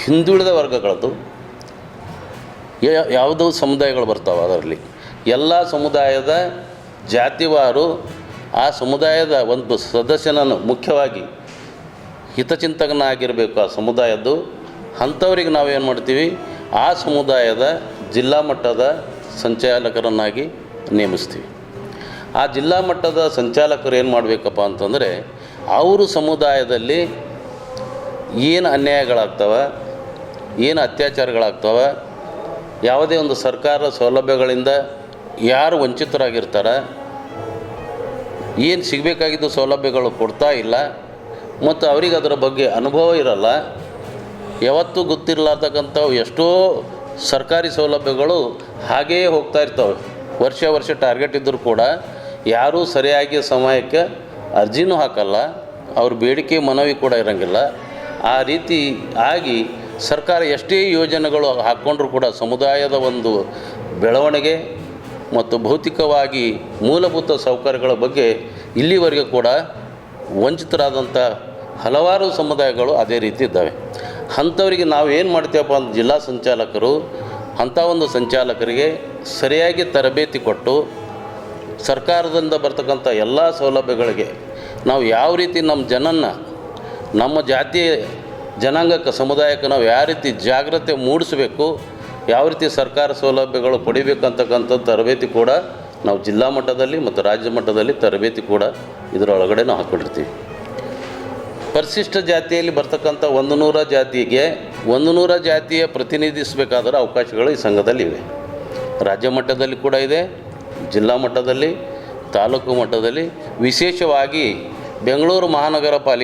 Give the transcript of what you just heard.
ಹಿಂದುಳಿದ ವರ್ಗಗಳದ್ದು ಯಾವುದೋ ಸಮುದಾಯಗಳು ಬರ್ತಾವೆ. ಅದರಲ್ಲಿ ಎಲ್ಲ ಸಮುದಾಯದ ಜಾತಿವಾರು ಆ ಸಮುದಾಯದ ಒಂದು ಸದಸ್ಯನನ್ನು ಮುಖ್ಯವಾಗಿ ಹಿತಚಿಂತಕನಾಗಿರಬೇಕು ಆ ಸಮುದಾಯದ್ದು. ಅಂಥವ್ರಿಗೆ ನಾವೇನು ಮಾಡ್ತೀವಿ, ಆ ಸಮುದಾಯದ ಜಿಲ್ಲಾ ಮಟ್ಟದ ಸಂಚಾಲಕರನ್ನಾಗಿ ನೇಮಿಸ್ತೀವಿ. ಆ ಜಿಲ್ಲಾ ಮಟ್ಟದ ಸಂಚಾಲಕರು ಏನು ಮಾಡಬೇಕಪ್ಪ ಅಂತಂದರೆ, ಅವರು ಸಮುದಾಯದಲ್ಲಿ ಏನು ಅನ್ಯಾಯಗಳಾಗ್ತವೆ, ಏನು ಅತ್ಯಾಚಾರಗಳಾಗ್ತವೆ, ಯಾವುದೇ ಒಂದು ಸರ್ಕಾರ ಸೌಲಭ್ಯಗಳಿಂದ ಯಾರು ವಂಚಿತರಾಗಿರ್ತಾರೆ, ಏನು ಸಿಗಬೇಕಾಗಿದ್ದು ಸೌಲಭ್ಯಗಳು ಕೊಡ್ತಾ ಇಲ್ಲ ಮತ್ತು ಅವರಿಗೆ ಅದರ ಬಗ್ಗೆ ಅನುಭವ ಇರಲ್ಲ, ಯಾವತ್ತೂ ಗೊತ್ತಿರಲಾರ್ದಕ್ಕಂಥವು ಎಷ್ಟೋ ಸರ್ಕಾರಿ ಸೌಲಭ್ಯಗಳು ಹಾಗೆಯೇ ಹೋಗ್ತಾ ಇರ್ತವೆ. ವರ್ಷ ಟಾರ್ಗೆಟ್ ಇದ್ದರೂ ಕೂಡ ಯಾರೂ ಸರಿಯಾಗಿ ಸಮಯಕ್ಕೆ ಅರ್ಜಿನೂ ಹಾಕಲ್ಲ, ಅವ್ರ ಬೇಡಿಕೆ ಮನವಿ ಕೂಡ ಇರೋಂಗಿಲ್ಲ. ಆ ರೀತಿ ಆಗಿ ಸರ್ಕಾರ ಎಷ್ಟೇ ಯೋಜನೆಗಳು ಹಾಕ್ಕೊಂಡ್ರೂ ಕೂಡ ಸಮುದಾಯದ ಒಂದು ಬೆಳವಣಿಗೆ ಮತ್ತು ಭೌತಿಕವಾಗಿ ಮೂಲಭೂತ ಸೌಕರ್ಯಗಳ ಬಗ್ಗೆ ಇಲ್ಲಿವರೆಗೆ ಕೂಡ ವಂಚಿತರಾದಂಥ ಹಲವಾರು ಸಮುದಾಯಗಳು ಅದೇ ರೀತಿ ಇದ್ದಾವೆ. ಅಂಥವರಿಗೆ ನಾವು ಏನು ಮಾಡ್ತೀವಪ್ಪ ಅಂತ ಜಿಲ್ಲಾ ಸಂಚಾಲಕರು ಅಂಥ ಒಂದು ಸಂಚಾಲಕರಿಗೆ ಸರಿಯಾಗಿ ತರಬೇತಿ ಕೊಟ್ಟು ಸರ್ಕಾರದಿಂದ ಬರ್ತಕ್ಕಂಥ ಎಲ್ಲ ಸೌಲಭ್ಯಗಳಿಗೆ ನಾವು ಯಾವ ರೀತಿ ನಮ್ಮ ಜಾತಿ ಜನಾಂಗಕ್ಕೆ ಸಮುದಾಯಕ್ಕೆ ನಾವು ಯಾವ ರೀತಿ ಜಾಗ್ರತೆ ಮೂಡಿಸಬೇಕು, ಯಾವ ರೀತಿ ಸರ್ಕಾರ ಸೌಲಭ್ಯಗಳು ಪಡಿಬೇಕಂತಕ್ಕಂಥ ತರಬೇತಿ ಕೂಡ ನಾವು ಜಿಲ್ಲಾ ಮಟ್ಟದಲ್ಲಿ ಮತ್ತು ರಾಜ್ಯ ಮಟ್ಟದಲ್ಲಿ ತರಬೇತಿ ಕೂಡ ಇದರೊಳಗಡೆ ನಾವು ಹಾಕ್ಕೊಂಡಿರ್ತೀವಿ. ಪರಿಶಿಷ್ಟ ಜಾತಿಯಲ್ಲಿ ಬರ್ತಕ್ಕಂಥ 100 ಜಾತಿಗೆ 100 ಜಾತಿಯ ಪ್ರತಿನಿಧಿಸಬೇಕಾದ್ರೆ ಅವಕಾಶಗಳು ಈ ಸಂಘದಲ್ಲಿ ಇವೆ. ರಾಜ್ಯ ಮಟ್ಟದಲ್ಲಿ ಕೂಡ ಇದೆ, ಜಿಲ್ಲಾ ಮಟ್ಟದಲ್ಲಿ, ತಾಲೂಕು ಮಟ್ಟದಲ್ಲಿ. ವಿಶೇಷವಾಗಿ ಬೆಂಗಳೂರು ಮಹಾನಗರ ಪಾಲಿಕೆ